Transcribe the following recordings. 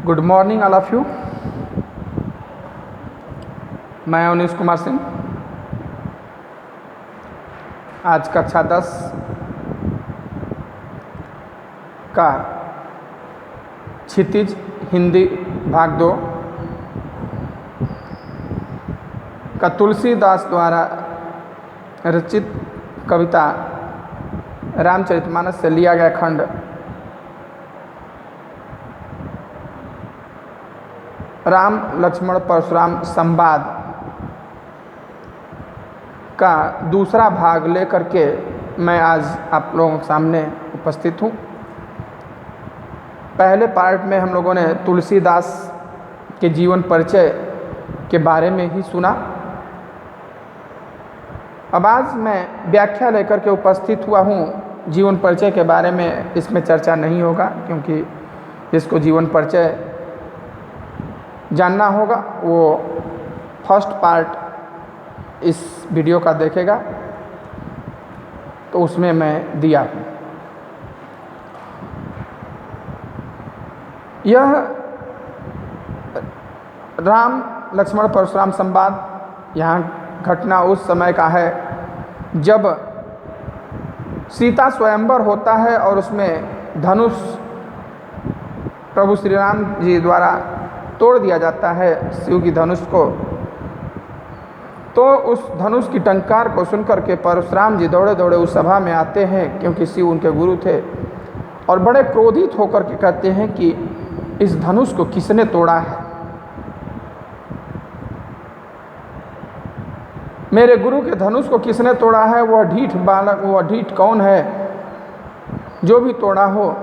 Good morning all of you. मैं अवनीश कुमार सिंह। आज कक्षा 10 का क्षितिज हिंदी भाग 2 का तुलसीदास द्वारा रचित कविता रामचरितमानस से लिया गया खंड राम लक्ष्मण परशुराम संवाद का दूसरा भाग लेकर के मैं आज आप लोगों के सामने उपस्थित हूँ। पहले पार्ट में हम लोगों ने तुलसीदास के जीवन परिचय के बारे में ही सुना। अब आज मैं व्याख्या लेकर के उपस्थित हुआ हूँ। जीवन परिचय के बारे में इसमें चर्चा नहीं होगा, क्योंकि जिसको जीवन परिचय जानना होगा वो फर्स्ट पार्ट इस वीडियो का देखेगा, तो उसमें मैं दिया हूँ। यह राम लक्ष्मण परशुराम संवाद यहाँ घटना उस समय का है जब सीता स्वयंवर होता है और उसमें धनुष प्रभु श्री राम जी द्वारा तोड़ दिया जाता है शिव की धनुष को। तो उस धनुष की टंकार को सुनकर के परशुराम जी दौड़े दौड़े उस सभा में आते हैं, क्योंकि शिव उनके गुरु थे, और बड़े क्रोधित होकर के कहते हैं कि इस धनुष को किसने तोड़ा है। मेरे गुरु के धनुष को किसने तोड़ा है? वह ढीठ बालक, वह ढीठ कौन है? जो भी तोड़ा हो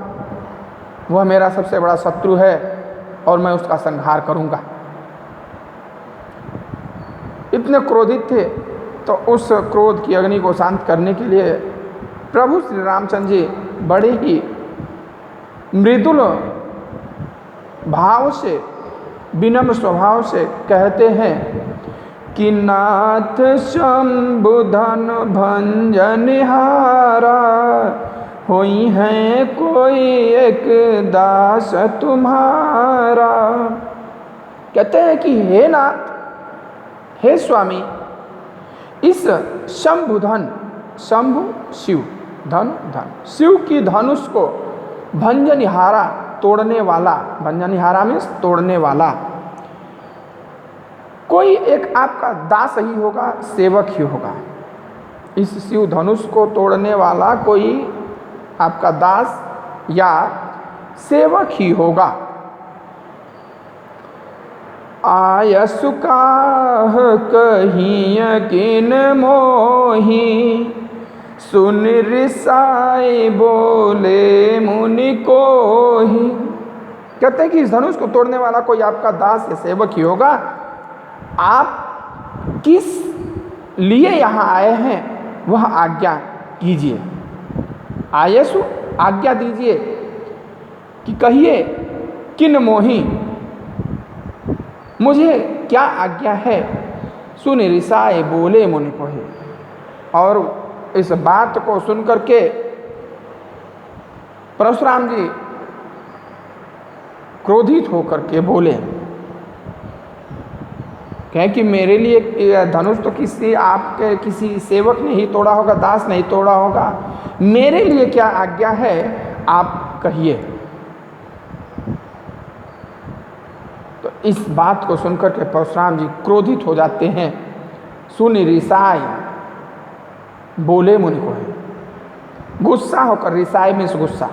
वह मेरा सबसे बड़ा शत्रु है और मैं उसका संहार करूंगा। इतने क्रोधित थे। तो उस क्रोध की अग्नि को शांत करने के लिए प्रभु श्री रामचंद्र जी बड़े ही मृदुल भाव से, विनम्र स्वभाव से कहते हैं कि नाथ शंभुधन भंजनिहारा, होई है कोई एक दास तुम्हारा। कहते हैं कि हे नाथ, हे स्वामी, इस शंभुधन, शंभु शिव, धन धन, शिव की धनुष को भंजनिहारा, तोड़ने वाला, भंजनिहारा मीन्स तोड़ने वाला, कोई एक आपका दास ही होगा, सेवक ही होगा। इस शिव धनुष को तोड़ने वाला कोई आपका दास या सेवक ही होगा। आयसु काह कहिय किन मोही, सुन रिसाई बोले मुनि कोहि। कहते हैं कि इस धनुष को तोड़ने वाला कोई आपका दास या सेवक ही होगा। आप किस लिए यहाँ आए हैं वह आज्ञा कीजिए। आयसु, आज्ञा दीजिए कि कहिए किन मोही, मुझे क्या आज्ञा है। सुन रिसाए बोले मुनि कोहि। और इस बात को सुनकर के परशुराम जी क्रोधित होकर के बोले, कहे कि मेरे लिए धनुष तो किसी आपके किसी सेवक ने ही तोड़ा होगा, दास नहीं तोड़ा होगा। मेरे लिए क्या आज्ञा है आप कहिए। तो इस बात को सुनकर के परशुराम जी क्रोधित हो जाते हैं। सुन रिसाई बोले मुनि को, गुस्सा होकर, रिसाई मीन्स गुस्सा,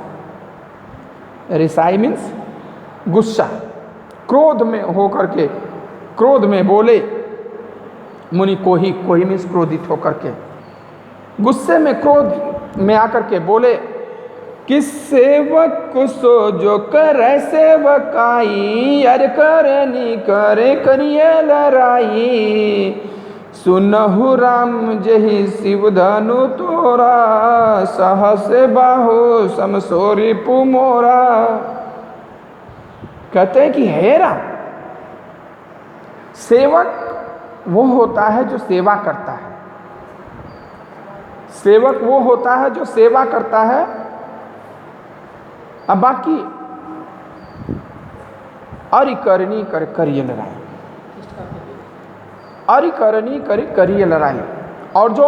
रिसाई मीन्स गुस्सा, क्रोध में होकर के, क्रोध में बोले मुनि कोहि, कोहि मीन्स क्रोधित होकर के, गुस्से में, क्रोध में आकर के बोले कि सेवक सो जो करे सेवकाई, अर करनी करे करिए लड़ाई। सुनहु राम जहि शिव धनु तोरा, सहस बाहु समसोरी पुमोरा। कहते हैं कि हे राम, सेवक वो होता है जो सेवा करता है, सेवक वो होता है जो सेवा करता है। अब बाकी अरि करनी कर करिए लड़ाई, अरि करनी कर करिए लड़ाई। और जो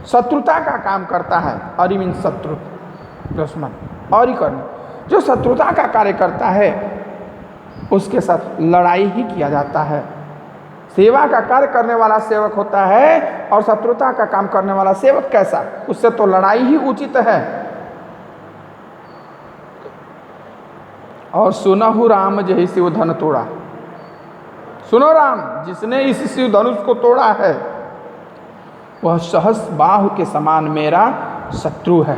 शत्रुता का काम करता है, अरि मीन शत्रु, दुश्मन, अरि करनी, जो शत्रुता का कार्य करता है उसके साथ लड़ाई ही किया जाता है। सेवा का कार्य करने वाला सेवक होता है और शत्रुता का काम करने वाला सेवक कैसा, उससे तो लड़ाई ही उचित है। और सुनहु राम जही शिव धन तोड़ा, सुनो राम, जिसने इस शिव धनुष को तोड़ा है वह सहस बाहु के समान मेरा शत्रु है,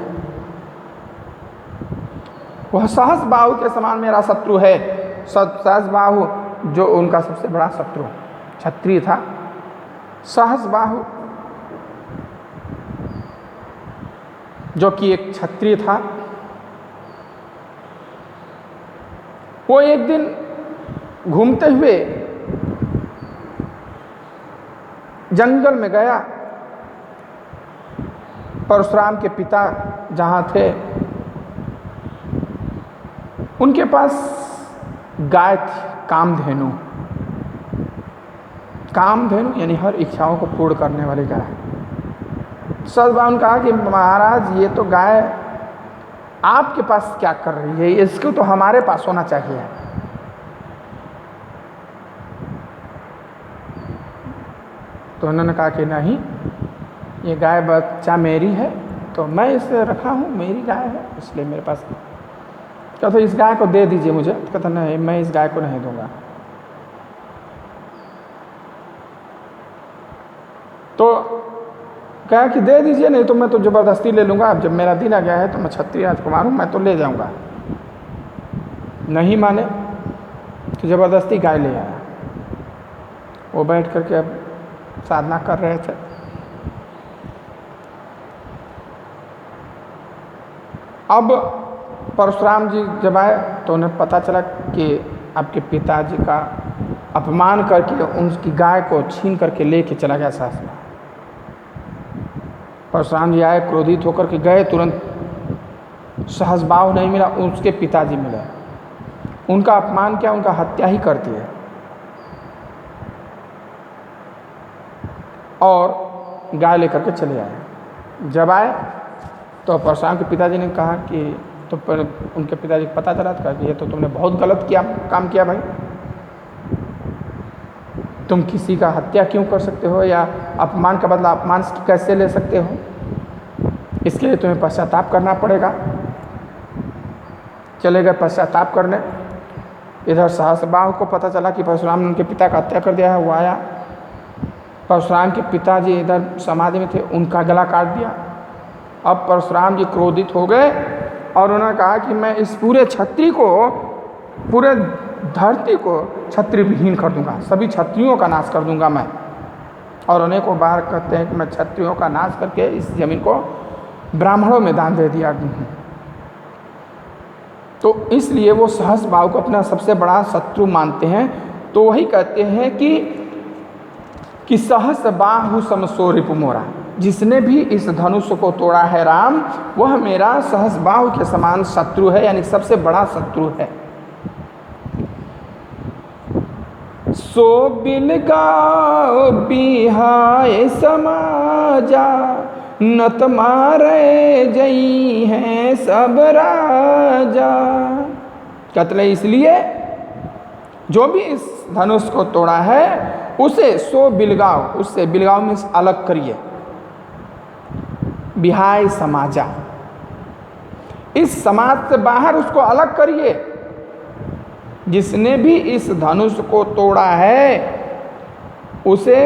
वह सहस बाहु के समान मेरा शत्रु है। सहस बाहु जो उनका सबसे बड़ा शत्रु क्षत्रिय था, सहस बाहु जो कि एक क्षत्रिय था, वो एक दिन घूमते हुए जंगल में गया। परशुराम के पिता जहाँ थे उनके पास गाय थी, कामधेनु। कामधेनु यानी हर इच्छाओं को पूर्ण करने वाली गाय। सदभावन कहा कि महाराज ये तो गाय आपके पास क्या कर रही है, इसको तो हमारे पास होना चाहिए। तो उन्होंने कहा कि नहीं, ये गाय बच्चा मेरी है तो मैं इसे रखा हूँ, मेरी गाय है इसलिए मेरे पास। क्या तो इस गाय को दे दीजिए मुझे। तो कहता नहीं, मैं इस गाय को नहीं दूंगा। तो कहा कि दे दीजिए, नहीं तो मैं तो ज़बरदस्ती ले लूँगा। अब जब मेरा दिन आ गया है तो मैं क्षत्रिय राजकुमार हूँ, मैं तो ले जाऊँगा। नहीं माने तो ज़बरदस्ती गाय ले आया। वो बैठ करके अब साधना कर रहे थे। अब परशुराम जी जब आए तो उन्हें पता चला कि आपके पिताजी का अपमान करके उनकी गाय को छीन करके लेके चला गया सास में। परशुराम जी आए, क्रोधित होकर के गए, तुरंत सहस्बाहु नहीं मिला, उसके पिताजी मिले। उनका अपमान किया, उनका हत्या ही कर दिए। और गाय लेकर के चले आए। जब आए तो परशुराम के पिताजी ने कहा कि तो पर उनके पिताजी को पता चला था कि ये तो तुमने बहुत गलत काम किया भाई। तुम किसी का हत्या क्यों कर सकते हो, या अपमान का बदला अपमान कैसे ले सकते हो? इसके लिए तुम्हें पश्चाताप करना पड़ेगा। चले गए पश्चाताप करने। इधर सहस्रबाहु को पता चला कि परशुराम ने उनके पिता का हत्या कर दिया है। वो आया, परशुराम के पिताजी इधर समाधि में थे, उनका गला काट दिया। अब परशुराम जी क्रोधित हो गए और उन्होंने कहा कि मैं इस पूरे क्षत्रिय को, पूरे धरती को क्षत्रिय विहीन कर दूंगा, सभी क्षत्रियों का नाश कर दूंगा मैं। और अनेकों बार कहते हैं कि मैं क्षत्रियों का नाश करके इस जमीन को ब्राह्मणों में दान दे दिया। तो इसलिए वो सहस्रबाहु को अपना सबसे बड़ा शत्रु मानते हैं। तो वही कहते हैं कि सहस्रबाहु समसो रिपु मोरा, जिसने भी इस धनुष को तोड़ा है राम, वह मेरा सहस्रबाहु के समान शत्रु है, यानी सबसे बड़ा शत्रु है। सो बिलगाओ बिहाय समाजा, नत मारे जई हैं सब राजा। कहते इसलिए जो भी इस धनुष को तोड़ा है उसे सो बिलगाओ, उससे बिलगाओ में अलग करिए। बिहाय समाजा, इस समाज से बाहर उसको अलग करिए। जिसने भी इस धनुष को तोड़ा है उसे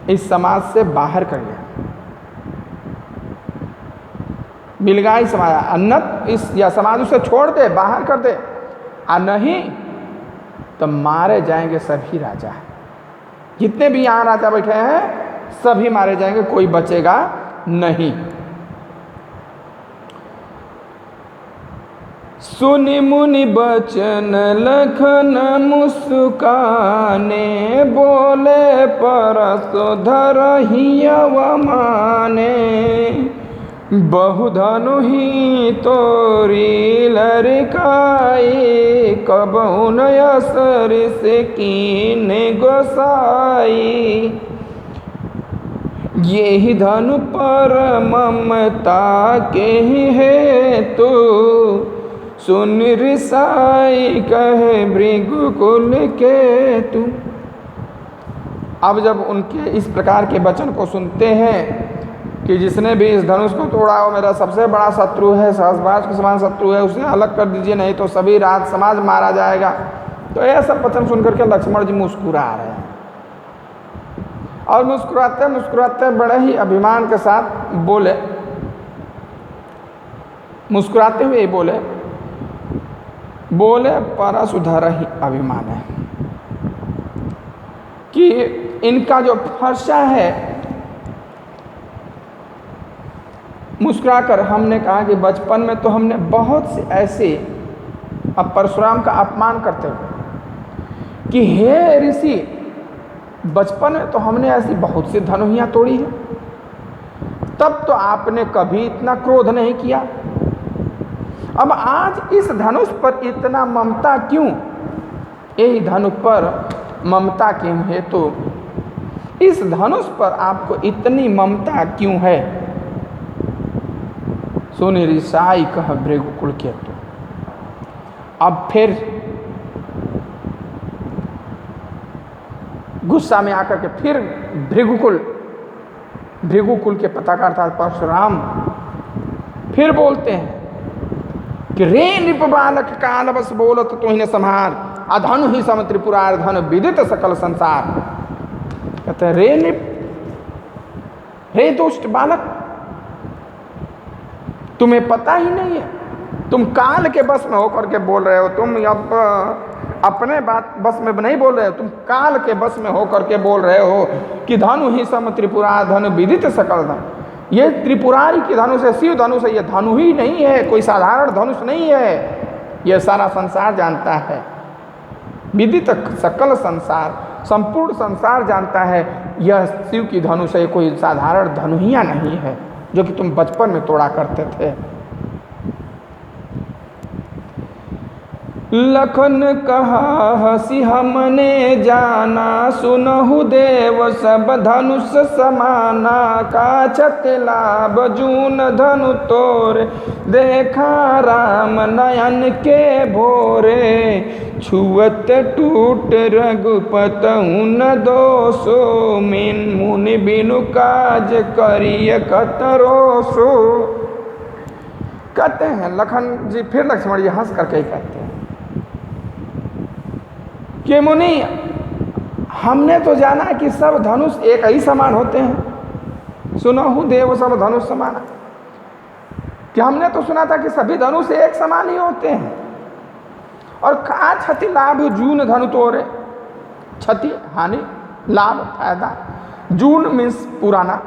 इस समाज से बाहर करिए। बिलगाई समाज, अन्नत इस या समाज उसे छोड़ दे, बाहर कर दे, और नहीं तो मारे जाएंगे सभी राजा। जितने भी यहाँ राजा बैठे हैं सभी मारे जाएंगे, कोई बचेगा नहीं। सुनि मुनि बचन लखन मुस्काने, बोले परसो धरहिया माने। बहुधनु ही तोरी लड़काई, कबहु न असर से कीने गोसाई। यही धनु पर ममता के ही है तो, सुन रिसाई कहे भृगुकुल के तू। अब जब उनके इस प्रकार के वचन को सुनते हैं कि जिसने भी इस धनुष को तोड़ा वो मेरा सबसे बड़ा शत्रु है, सहस्त्रबाज के समान शत्रु है, उसे अलग कर दीजिए नहीं तो सभी राज समाज मारा जाएगा। तो यह सब वचन सुनकर के लक्ष्मण जी मुस्कुरा रहे हैं और मुस्कुराते मुस्कुराते बड़े ही अभिमान के साथ बोले, मुस्कुराते हुए बोले परशुधर ही अभिमान है कि इनका जो फरसा है। मुस्कुराकर हमने कहा कि बचपन में तो हमने बहुत से ऐसे, अब परशुराम का अपमान करते हुए कि हे ऋषि, बचपन में तो हमने ऐसी बहुत सी धनुहियाँ तोड़ी हैं, तब तो आपने कभी इतना क्रोध नहीं किया, अब आज इस धनुष पर इतना ममता क्यों? यही धनुष पर ममता क्यों है? तो इस धनुष पर आपको इतनी ममता क्यों है? सुनि रिसाई कह भृगुकुल के तो। अब फिर गुस्सा में आकर के फिर भृगुकुल के पताका अर्थात परशुराम फिर बोलते हैं कि रे नृप बालक काल बस बोलत तो ही संहार, अधनु ही सम त्रिपुरार धन विदित सकल संसार। कहते हैं रे नृप, रे दुष्ट बालक, तुम्हें पता ही नहीं है, तुम काल के बस में होकर के बोल रहे हो, तुम अब अपने बात बस में नहीं बोल रहे हो, तुम काल के बस में होकर के बोल रहे हो कि धनु ही सम त्रिपुरा धन विदित सकल धन। ये त्रिपुरारी की धनुष है, शिव धनुष है, ये धनु ही नहीं है, कोई साधारण धनुष नहीं है, यह सारा संसार जानता है। विदित सकल संसार, संपूर्ण संसार जानता है यह शिव की धनुष है, कोई साधारण धनुहिया नहीं है जो कि तुम बचपन में तोड़ा करते थे। लखन कहा हसी हमने जाना, सुनहु देव सब धनुष समाना, काछत लाभ जून धनु तोरे, देखा राम नयन के भोरे, छुअत टूट रघुपत न दोषो, मिन मुनि बिनु काज करिय कतरोसो। कहते हैं लखन जी, फिर लक्ष्मण जी हंस करके ही कहते हैं कि मुनि, हमने तो जाना कि सब धनुष एक ही समान होते हैं, सुनहु देव सब धनुष समान, कि हमने तो सुना था कि सभी धनुष एक समान ही होते हैं। और का क्षति लाभ जून धनु तोरे, क्षति हानि, लाभ फायदा, जून मीन्स पुराना,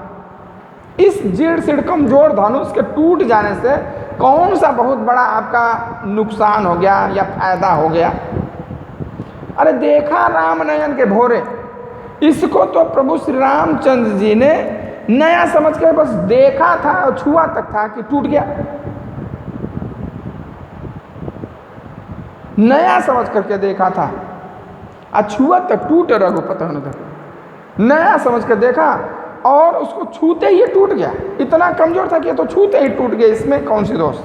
इस जीर्ण शीर्ण कमजोर धनुष के टूट जाने से कौन सा बहुत बड़ा आपका नुकसान हो गया या फायदा हो गया? अरे देखा राम नयन के भोरे, इसको तो प्रभु श्री रामचंद्र जी ने नया समझ के बस देखा था और छुआ तक था कि टूट गया, नया समझ करके देखा था, अछुआ तक टूट रघुपत नया समझ कर देखा और उसको छूते ही टूट गया, इतना कमजोर था कि तो छूते ही टूट गया, इसमें कौन सी दोष?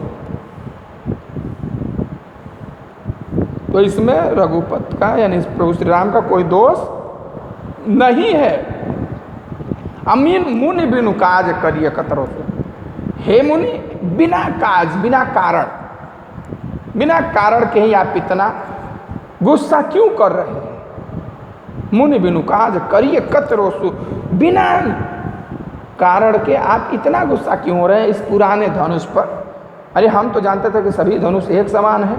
तो इसमें रघुपत का यानी प्रभु श्री राम का कोई दोष नहीं है। अमीन मुनि बिनु काज करिए कतरो से, हे मुनि बिना काज बिना कारण के ही आप इतना गुस्सा क्यों कर रहे हैं? मुनि बिनु काज करिए कतरोसु, बिना कारण के आप इतना गुस्सा क्यों हो रहे हैं इस पुराने धनुष पर? अरे हम तो जानते थे कि सभी धनुष एक समान है,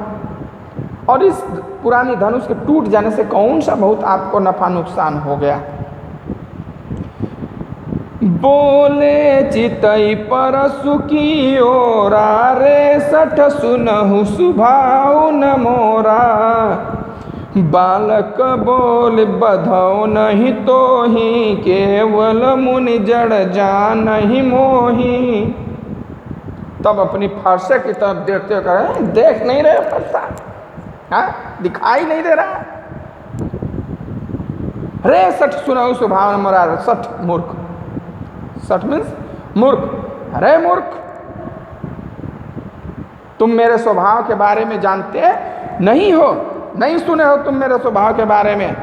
और इस पुरानी धनुष के टूट जाने से कौन सा बहुत आपको नफा नुकसान हो गया? बोले चितई परसु की ओरा, रे सठ सुनहु सुभाव न मोरा, बालक बोल बधौ नहीं तो ही, केवल मुनि जड़ जान ही मोही। तब अपनी फरसे की तरफ देखते करें, देख नहीं रहे फरसा, हाँ दिखाई नहीं दे रहा। रे सठ सुनाऊ स्वभाव न मोरा, सठ मूर्ख, सठ मीन्स मूर्ख। अरे मूर्ख, तुम मेरे स्वभाव के बारे में जानते नहीं हो, नहीं सुने हो तुम मेरे स्वभाव के बारे में।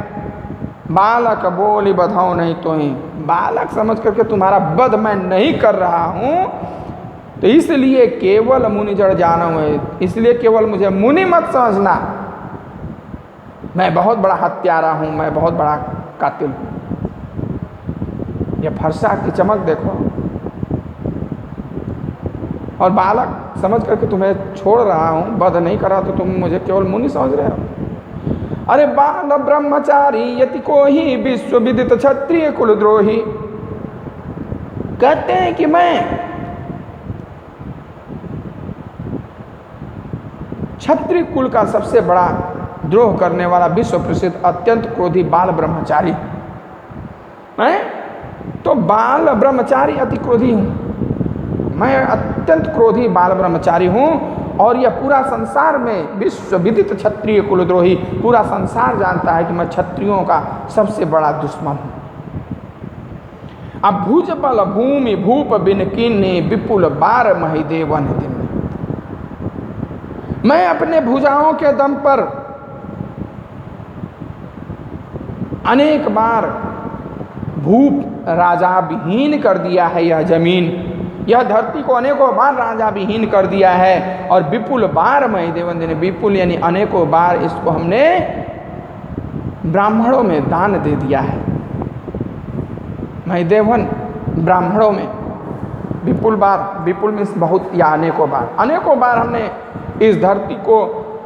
बालक बोली बधाओ नहीं तो ही, बालक समझ करके तुम्हारा वध मैं नहीं कर रहा हूं, तो इसलिए केवल मुनि जड़ जाना है, इसलिए केवल मुझे मुनि मत समझना। मैं बहुत बड़ा हत्यारा हूं, मैं बहुत बड़ा कातिल हूं। ये फरसा की चमक देखो। और बालक समझ करके तुम्हें छोड़ रहा हूं, वध नहीं करा तो तुम मुझे केवल मुनि समझ रहे हो। अरे बाल ब्रह्मचारी यति को ही विश्व विदित क्षत्रिय कुलद्रोही। कहते हैं कि मैं क्षत्रिय कुल का सबसे बड़ा द्रोह करने वाला विश्व प्रसिद्ध अत्यंत क्रोधी बाल ब्रह्मचारी मैं, तो बाल ब्रह्मचारी अति क्रोधी हूं, मैं अत्यंत क्रोधी बाल ब्रह्मचारी हूं। और यह पूरा संसार में विश्व विदित क्षत्रिय कुलद्रोही, पूरा संसार जानता है कि मैं क्षत्रियों का सबसे बड़ा दुश्मन हूं। अब भुज बल भूमि भूप बिन कीन्ही, विपुल बार मही देवन दिन। मैं अपने भुजाओं के दम पर अनेक बार भूप राजा विहीन कर दिया है, यह जमीन, यह धरती को अनेकों बार राजा विहीन कर दिया है। और विपुल बार मई देवन देने, विपुल यानी अनेकों बार इसको हमने ब्राह्मणों में दान दे दिया है। मई देवन ब्राह्मणों में, विपुल बार, विपुल मीन्स बहुत या अनेकों बार हमने इस धरती को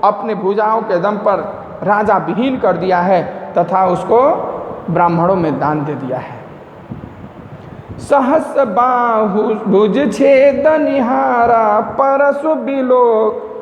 अपने भुजाओं के दम पर राजा विहीन कर दिया है तथा उसको ब्राह्मणों में दान दे दिया है। सहस बाहु भुज छेद निहारा, परसु बिलोक